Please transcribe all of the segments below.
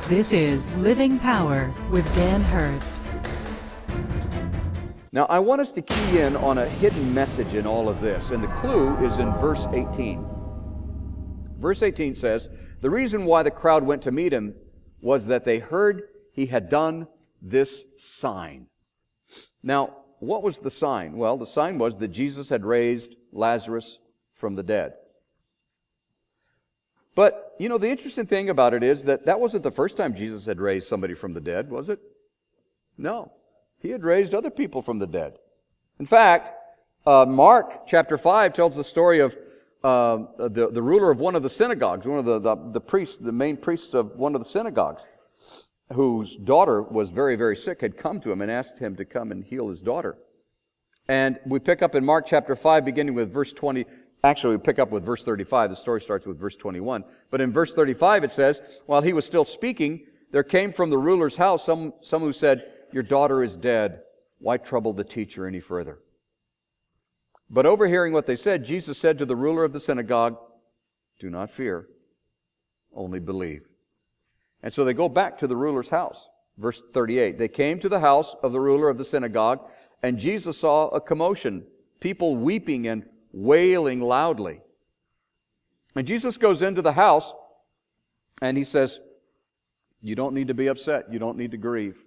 This is Living Power with Dan Hurst. Now, I want us to key in on a hidden message in all of this, and the clue is in verse 18. Verse 18 says, "The reason why the crowd went to meet him was that they heard he had done this sign." Now, what was the sign? Well, the sign was that Jesus had raised Lazarus from the dead. But, you know, the interesting thing about it is that that wasn't the first time Jesus had raised somebody from the dead, was it? No. He had raised other people from the dead. In fact, Mark chapter 5 tells the story of the ruler of one of the synagogues, one of the priests, the main priests of one of the synagogues, whose daughter was very, very sick, had come to him and asked him to come and heal his daughter. And we pick up in Mark chapter 5, beginning with verse 20. Actually, we pick up with verse 35. The story starts with verse 21. But in verse 35 it says, "While he was still speaking, there came from the ruler's house some who said, 'Your daughter is dead. Why trouble the teacher any further?' But overhearing what they said, Jesus said to the ruler of the synagogue, 'Do not fear, only believe.'" And so they go back to the ruler's house. Verse 38, "They came to the house of the ruler of the synagogue, and Jesus saw a commotion, people weeping and wailing loudly. And Jesus goes into the house, and he says, 'You don't need to be upset. You don't need to grieve.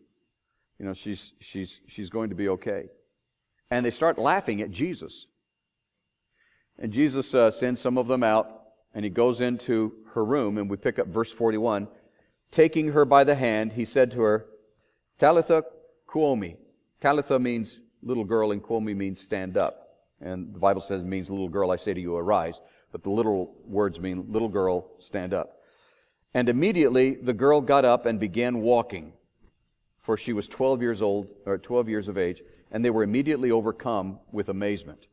You know, she's going to be okay.' And they start laughing at Jesus. And Jesus sends some of them out, and he goes into her room, and we pick up verse 41. "Taking her by the hand, he said to her, 'Talitha koumi.'" Talitha means little girl, and koumi means stand up. And the Bible says it means little girl, I say to you, arise. But the literal words mean little girl, stand up. "And immediately the girl got up and began walking, for she was 12 years old, or 12 years of age, and they were immediately overcome with amazement."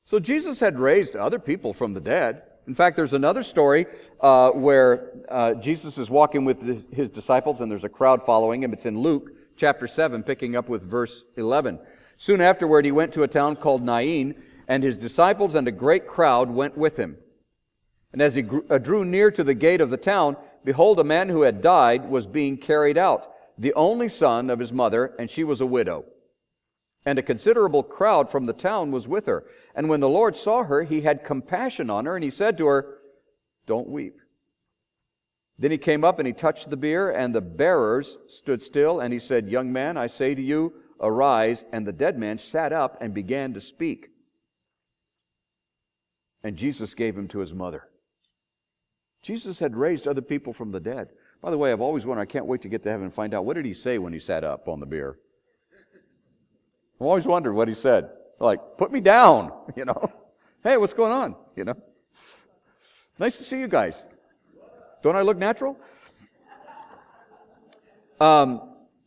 So Jesus had raised other people from the dead. In fact, there's another story where Jesus is walking with his disciples, and there's a crowd following him. It's in Luke chapter 7, picking up with verse 11. "Soon afterward he went to a town called Nain, and his disciples and a great crowd went with him. And as he drew near to the gate of the town, behold, a man who had died was being carried out, the only son of his mother, and she was a widow. And a considerable crowd from the town was with her. And when the Lord saw her, he had compassion on her, and he said to her, 'Don't weep.' Then he came up and he touched the bier, and the bearers stood still, and he said, 'Young man, I say to you, arise.' And the dead man sat up and began to speak. And Jesus gave him to his mother." Jesus had raised other people from the dead. By the way, I've always wondered, I can't wait to get to heaven and find out, what did he say when he sat up on the bier? I've always wondered what he said. Like, "Put me down," you know. "Hey, what's going on?" You know. "Nice to see you guys. Don't I look natural?"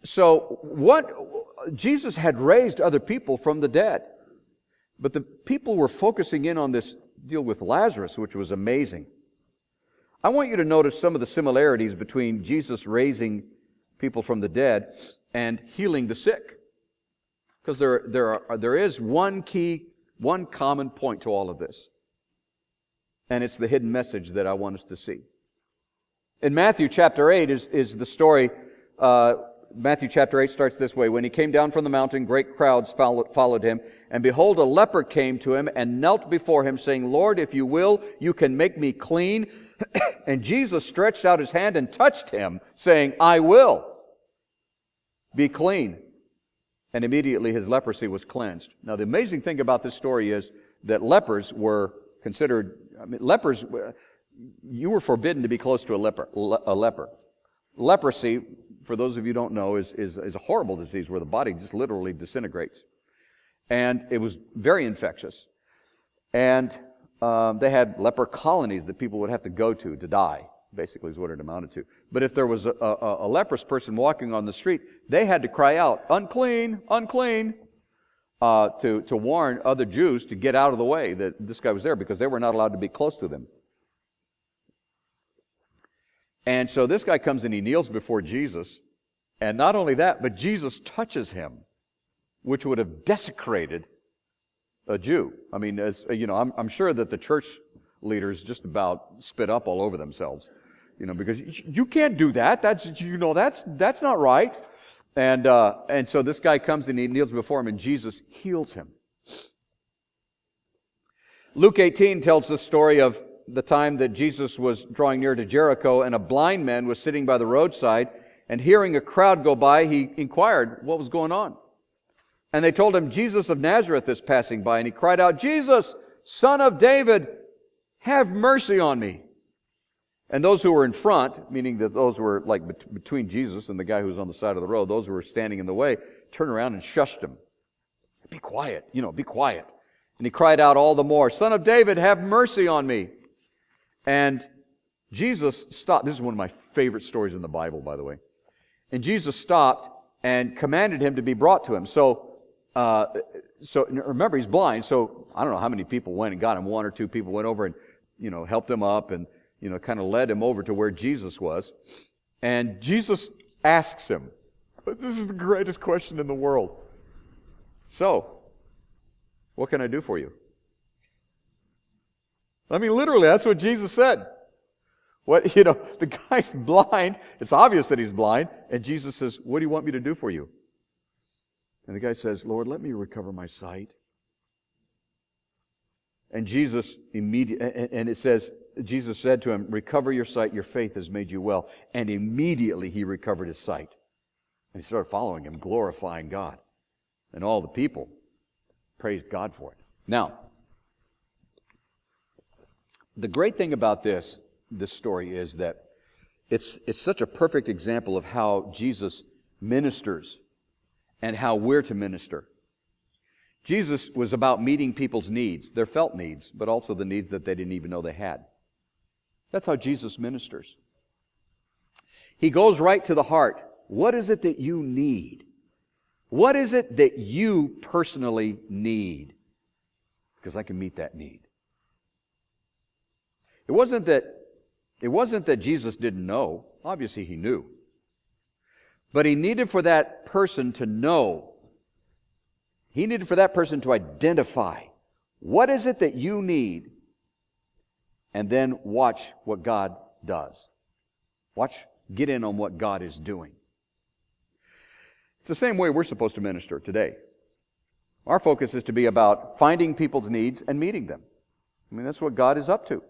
So Jesus had raised other people from the dead. But the people were focusing in on this deal with Lazarus, which was amazing. I want you to notice some of the similarities between Jesus raising people from the dead and healing the sick. Because there is one common point to all of this. And it's the hidden message that I want us to see. In Matthew chapter 8 is the story. Matthew chapter 8 starts this way. "When he came down from the mountain, great crowds followed him. And behold, a leper came to him and knelt before him, saying, 'Lord, if you will, you can make me clean.' And Jesus stretched out his hand and touched him, saying, 'I will. Be clean.' And immediately his leprosy was cleansed." Now, the amazing thing about this story is that lepers were considered, you were forbidden to be close to a leper. Leprosy, for those of you who don't know, is a horrible disease where the body just literally disintegrates. And it was very infectious. And they had leper colonies that people would have to go to die, basically is what it amounted to. But if there was a leprous person walking on the street, they had to cry out, "Unclean, unclean," to warn other Jews to get out of the way that this guy was there, because they were not allowed to be close to them. And so this guy comes and he kneels before Jesus. And not only that, but Jesus touches him, which would have desecrated a Jew. I mean, as you know, I'm sure that the church leaders just about spit up all over themselves. because you can't do that. That's not right. And so this guy comes and he kneels before him, and Jesus heals him. Luke 18 tells the story of the time that Jesus was drawing near to Jericho, and a blind man was sitting by the roadside, and hearing a crowd go by, he inquired what was going on. And they told him, Jesus of Nazareth is passing by, and he cried out, Jesus, Son of David, have mercy on me. And those who were in front, meaning that those who were like between Jesus and the guy who was on the side of the road, those who were standing in the way, turned around and shushed him. Be quiet, be quiet. And he cried out all the more, Son of David, have mercy on me. And Jesus stopped. This is one of my favorite stories in the Bible, by the way. And Jesus stopped and commanded him to be brought to him. So remember, he's blind, so I don't know how many people went and got him. One or two people went over and, helped him up and, kind of led him over to where Jesus was. And Jesus asks him, but this is the greatest question in the world. So, what can I do for you? I mean, literally, that's what Jesus said. The guy's blind. It's obvious that he's blind. And Jesus says, what do you want me to do for you? And the guy says, Lord, let me recover my sight. And Jesus Jesus said to him, recover your sight, your faith has made you well. And immediately he recovered his sight. And he started following him, glorifying God. And all the people praised God for it. Now, the great thing about this story is that it's such a perfect example of how Jesus ministers and how we're to minister. Jesus was about meeting people's needs, their felt needs, but also the needs that they didn't even know they had. That's how Jesus ministers. He goes right to the heart. What is it that you need? What is it that you personally need? Because I can meet that need. It wasn't that Jesus didn't know. Obviously he knew. But he needed for that person to know. He needed for that person to identify. What is it that you need? And then watch what God does. Get in on what God is doing. It's the same way we're supposed to minister today. Our focus is to be about finding people's needs and meeting them. I mean, that's what God is up to.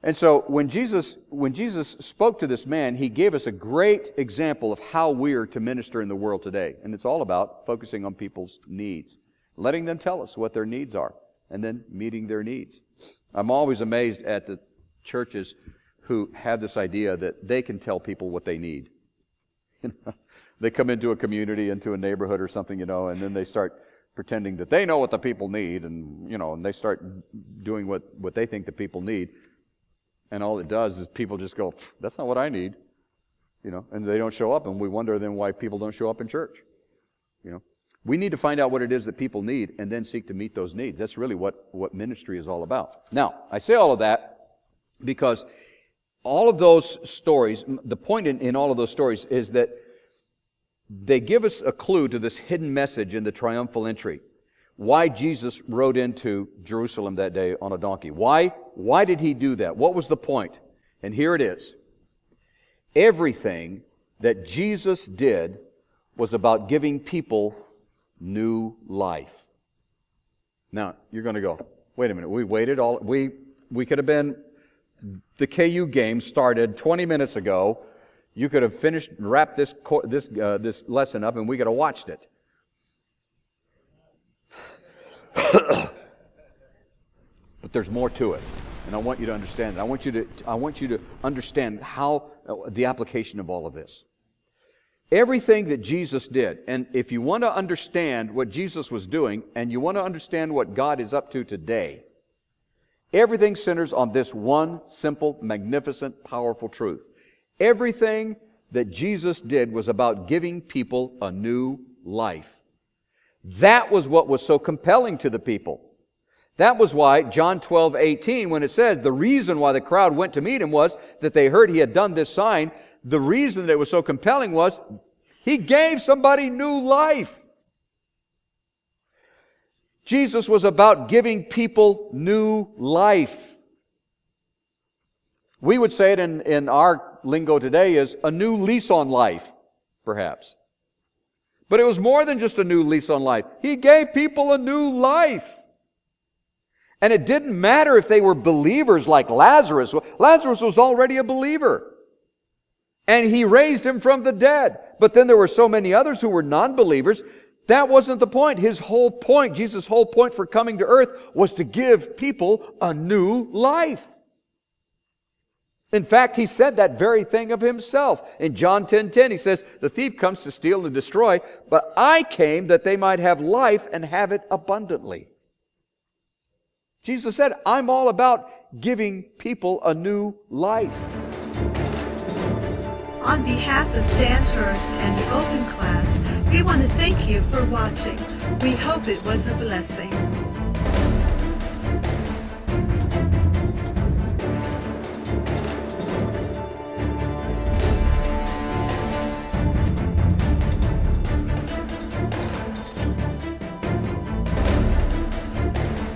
And so when Jesus spoke to this man, he gave us a great example of how we're to minister in the world today. And it's all about focusing on people's needs, letting them tell us what their needs are, and then meeting their needs. I'm always amazed at the churches who have this idea that they can tell people what they need. They come into a community, into a neighborhood or something, and then they start pretending that they know what the people need, and they start doing what they think the people need. And all it does is people just go, that's not what I need, and they don't show up, and we wonder then why people don't show up in church. We need to find out what it is that people need and then seek to meet those needs. That's really what ministry is all about. Now, I say all of that because all of those stories, the point in all of those stories is that they give us a clue to this hidden message in the triumphal entry. Why Jesus rode into Jerusalem that day on a donkey. Why did he do that? What was the point? And here it is. Everything that Jesus did was about giving people new life. Now, you're going to go, wait a minute, we waited we could have been, the KU game started 20 minutes ago. You could have wrapped this lesson up and we could have watched it. But there's more to it, and I want you to understand it. I want you to understand how the application of all of this. Everything that Jesus did, and if you want to understand what Jesus was doing, and you want to understand what God is up to today, everything centers on this one simple, magnificent, powerful truth. Everything that Jesus did was about giving people a new life. That was what was so compelling to the people. That was why John 12:18, when it says the reason why the crowd went to meet him was that they heard he had done this sign. The reason that it was so compelling was he gave somebody new life. Jesus was about giving people new life. We would say it in our lingo today as a new lease on life, perhaps. But it was more than just a new lease on life. He gave people a new life. And it didn't matter if they were believers like Lazarus. Lazarus was already a believer. And He raised him from the dead. But then there were so many others who were non-believers. That wasn't the point. His whole point, Jesus' whole point for coming to earth was to give people a new life. In fact, He said that very thing of Himself. In John 10:10, He says, "The thief comes to steal and destroy, but I came that they might have life and have it abundantly." Jesus said, I'm all about giving people a new life. On behalf of Dan Hurst and the Open Class, we want to thank you for watching. We hope it was a blessing.